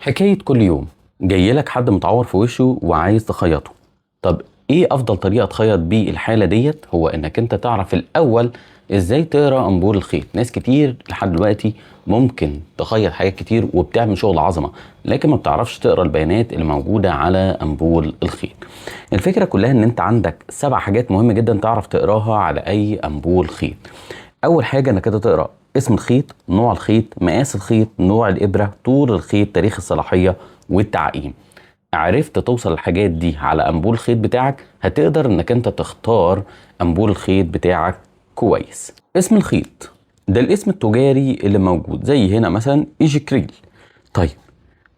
حكاية كل يوم جايلك حد متعور في وشه وعايز تخيطه. طب ايه افضل طريقة تخيط بيه الحالة ديت؟ هو انك انت تعرف الاول ازاي تقرا انبور الخيط. ناس كتير لحد دلوقتي ممكن تخيط حاجات كتير وبتعمل شغل عظمة، لكن ما بتعرفش تقرا البيانات اللي موجودة على انبور الخيط. الفكرة كلها ان انت عندك 7 حاجات مهمة جدا تعرف تقراها على اي انبور خيط. اول حاجه انك كده تقرا اسم الخيط، نوع الخيط، مقاس الخيط، نوع الابره، طول الخيط، تاريخ الصلاحيه، والتعقيم. عرفت توصل للحاجات دي على انبول الخيط بتاعك، هتقدر انك انت تختار انبول الخيط بتاعك كويس. اسم الخيط ده الاسم التجاري اللي موجود، زي هنا مثلا ايجيكريل. طيب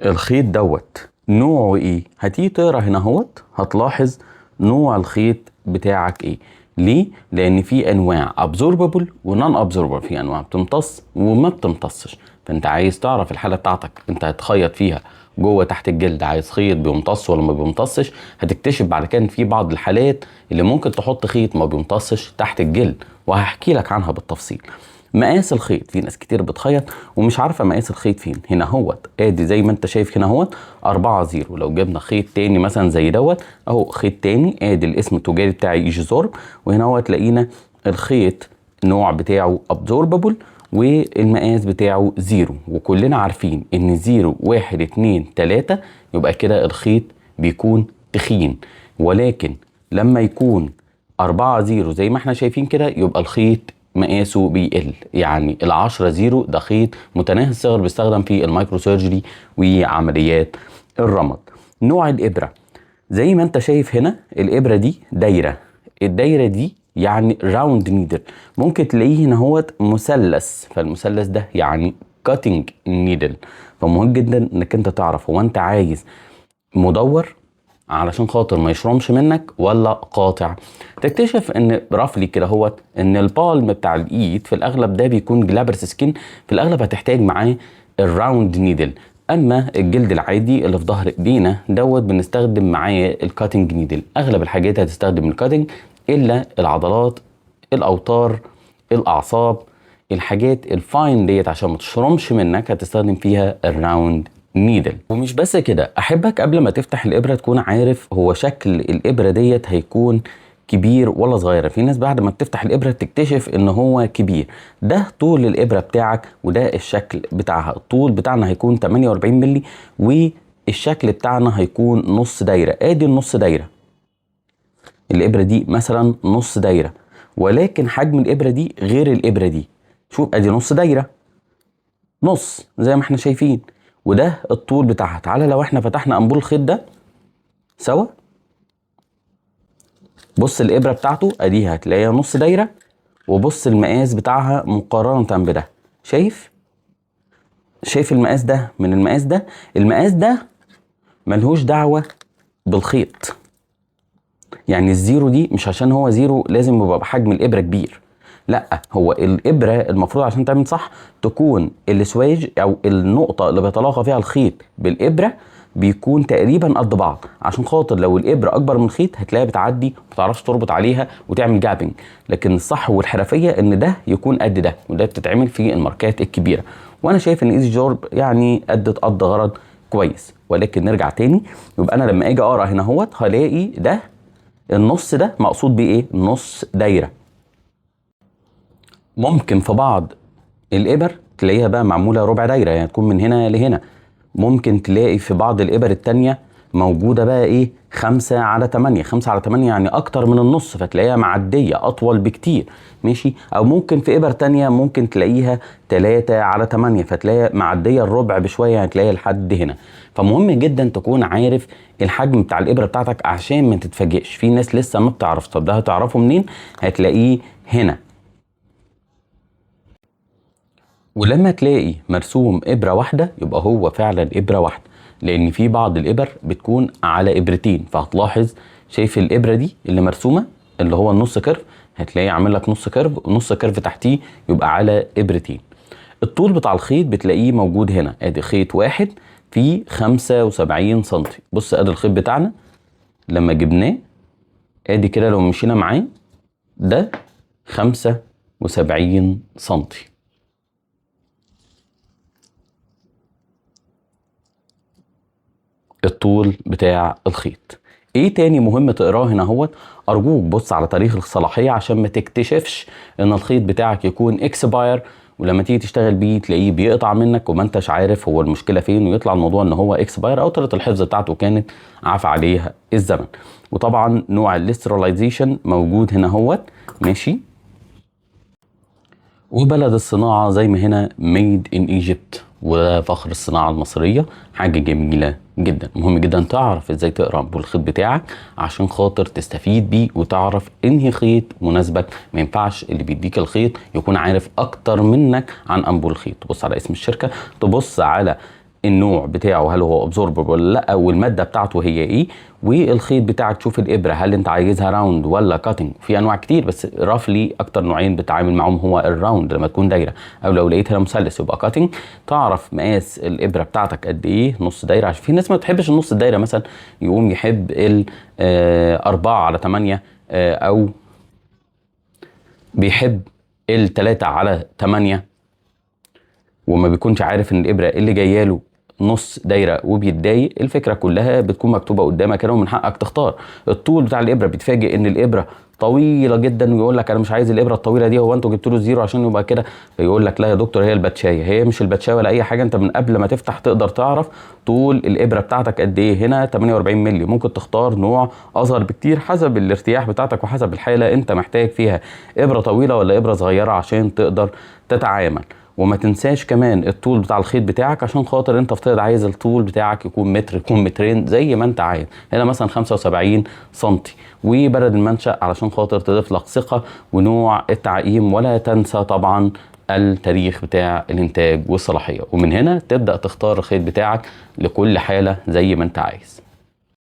الخيط دوت نوعه ايه؟ هتيجي تقرا هنا اهوت هتلاحظ نوع الخيط بتاعك ايه. ليه؟ لان في انواع absorbable ونون absorbable، في انواع بتمتص وما بتمتصش. فانت عايز تعرف الحاله بتاعتك انت هتخيط فيها جوه تحت الجلد، عايز خيط بيمتص ولا ما بيمتصش. هتكتشف بعد كده ان في بعض الحالات اللي ممكن تحط خيط ما بيمتصش تحت الجلد، وهحكي لك عنها بالتفصيل. مقاس الخيط، في ناس كتير بتخيط ومش عارفه مقاس الخيط فين. هنا اهوت ادي زي ما انت شايف هنا اهوت 4 0. لو جبنا خيط تاني مثلا زي دوت اهو خيط تاني، ادي الاسم التجاري بتاعي ايجيزورب، وهنا اهوت لقينا الخيط النوع بتاعه ابزوربابل والمقاس بتاعه 0. وكلنا عارفين ان 0 1 2 3 يبقى كده الخيط بيكون تخين، ولكن لما يكون 4 0 زي ما احنا شايفين كده يبقى الخيط مقاسه بيقل. يعني ال10 0 ده خيط متناهي الصغر بيستخدم في المايكرو سيرجري وعمليات الرمد. نوع الابره زي ما انت شايف هنا الابره دي دايره، الدايره دي يعني راوند نيدل. ممكن تلاقيه هنا هوت مثلث، فالمثلث ده يعني كاتنج نيدل. فمهم جدا انك انت تعرف هو انت عايز مدور علشان خاطر ما يشرمش منك ولا قاطع. تكتشف ان رفلي كده هو ان البالم بتاع الايد في الاغلب ده بيكون جلابرس سكين، في الاغلب هتحتاج معاه الراوند نيدل. اما الجلد العادي اللي في ظهر ايدينا دوت بنستخدم معاه الكاتنج نيدل. اغلب الحاجات هتستخدم الكاتنج الا العضلات، الاوتار، الاعصاب، الحاجات الفاين ديت عشان ما تشرمش منك هتستخدم فيها الراوند نيدل. ومش بس كده، احبك قبل ما تفتح الابره تكون عارف هو شكل الابره ديت هيكون كبير ولا صغيره. في ناس بعد ما بتفتح الابره تكتشف ان هو كبير. ده طول الابره بتاعك وده الشكل بتاعها. الطول بتاعنا هيكون 48 مللي والشكل بتاعنا هيكون نص دايره. ادي النص دايره، الابره دي مثلا نص دايره، ولكن حجم الابره دي غير الابره دي. شوف ادي نص دايره، نص زي ما احنا شايفين، وده الطول بتاعها. تعالى لو احنا فتحنا انبول الخيط ده سوا، بص الابره بتاعته اديها هتلاقيها نص دايره، وبص المقاس بتاعها مقارنه بده. شايف المقاس ده من المقاس ده؟ المقاس ده ملهوش دعوه بالخيط. يعني الزيرو دي مش عشان هو زيرو لازم يبقى بحجم الابره كبير، لا، هو الابره المفروض عشان تعمل صح تكون السويج او النقطه اللي بيتلاقى فيها الخيط بالابره بيكون تقريبا قد بعض، عشان خاطر لو الابره اكبر من الخيط هتلاقيها بتعدي ما تعرفش تربط عليها وتعمل جابنج. لكن الصح والحرفيه ان ده يكون قد ده، وده بتتعمل في الماركات الكبيره. وانا شايف ان ايزي جورب يعني قد غرض كويس. ولكن نرجع تاني، يبقى انا لما اجي اقرا هنا اهوت هلاقي ده النص ده مقصود بيه ايه؟ نص دايره. ممكن في بعض الابر تلاقيها بقى معموله ربع دايره، يعني تكون من هنا لهنا. ممكن تلاقي في بعض الابر التانية موجوده بقى ايه 5/8. 5/8 يعني اكتر من النص، فتلاقيها معديه اطول بكتير. ماشي. او ممكن في ابر تانية ممكن تلاقيها 3/8 فتلاقيها معديه الربع بشويه، يعني تلاقيها لحد هنا. فمهم جدا تكون عارف الحجم بتاع الابره بتاعتك عشان ما تتفاجئش. في ناس لسه ما بتعرفش. طب ده هتعرفه منين؟ هتلاقيه هنا. ولما تلاقي مرسوم ابره واحده يبقى هو فعلا ابره واحده، لان في بعض الابر بتكون على ابرتين. فهتلاحظ شايف الابره دي اللي مرسومه اللي هو النص كيرف، هتلاقيه عامل لك نص كيرف ونص كيرف تحتيه يبقى على ابرتين. الطول بتاع الخيط بتلاقيه موجود هنا، ادي خيط واحد فيه 75 سنتي. بص ادي الخيط بتاعنا لما جبناه، ادي كده لو مشينا معاه ده 75 سنتي. الطول بتاع الخيط. ايه تاني مهم تقراه هنا هوت؟ ارجوك بص على تاريخ الصلاحية عشان ما تكتشفش ان الخيط بتاعك يكون اكسباير، ولما تيجي تشتغل بيه تلاقيه بيقطع منك وما انتش عارف هو المشكلة فين، ويطلع الموضوع ان هو اكسباير او طريقة الحفظ بتاعته كانت عفى عليها الزمن. وطبعا نوع الاسترلايزيشن موجود هنا هوت، ماشي. وبلد الصناعة زي ما هنا ميد ان ايجيبت، وده فخر الصناعة المصرية. حاجة جميلة جدا. مهم جدا تعرف ازاي تقرا انبوب الخيط بتاعك عشان خاطر تستفيد بيه وتعرف انهي خيط مناسبك. ما ينفعش اللي بيديك الخيط يكون عارف اكتر منك عن انبوب الخيط. تبص على اسم الشركة، تبص على النوع بتاعه هل هو ابزوربر ولا لا، والماده بتاعته هي ايه، والخيط بتاعك تشوف الابره هل انت عايزها راوند ولا كاتنج. في انواع كتير بس رافلي اكتر نوعين بتتعامل معاهم هو الراوند لما تكون دايره، او لو لقيتها مثلث يبقى كاتنج. تعرف مقاس الابره بتاعتك قد ايه، نص دايره، عشان في ناس ما بتحبش النص الدايره مثلا، يقوم يحب ال 4/8 او بيحب ال 3/8، وما بيكونش عارف ان الابره اللي جايه له نص دايره وبيتضايق. الفكره كلها بتكون مكتوبه قدامك هنا ومن حقك تختار الطول بتاع الابره. بتفاجئ ان الابره طويله جدا ويقول لك انا مش عايز الابره الطويله دي، هو انتوا جبتوا له الزيرو عشان يبقى كده؟ فيقول لك لا يا دكتور، هي الباتشايه. هي مش الباتشايه ولا اي حاجه، انت من قبل ما تفتح تقدر تعرف طول الابره بتاعتك قد ايه. هنا 48 مللي. ممكن تختار نوع اصغر بكتير حسب الارتياح بتاعتك وحسب الحاله انت محتاج فيها ابره طويله ولا ابره صغيره عشان تقدر تتعامل. وما تنساش كمان الطول بتاع الخيط بتاعك، عشان خاطر انت افترض عايز الطول بتاعك يكون متر، يكون مترين زي ما انت عايز. هنا مثلا 75 سنتي. وبلد المنشأ علشان خاطر تضيف لك ثقة ونوع التعقيم. ولا تنسى طبعا التاريخ بتاع الانتاج والصلاحية. ومن هنا تبدأ تختار الخيط بتاعك لكل حالة زي ما انت عايز.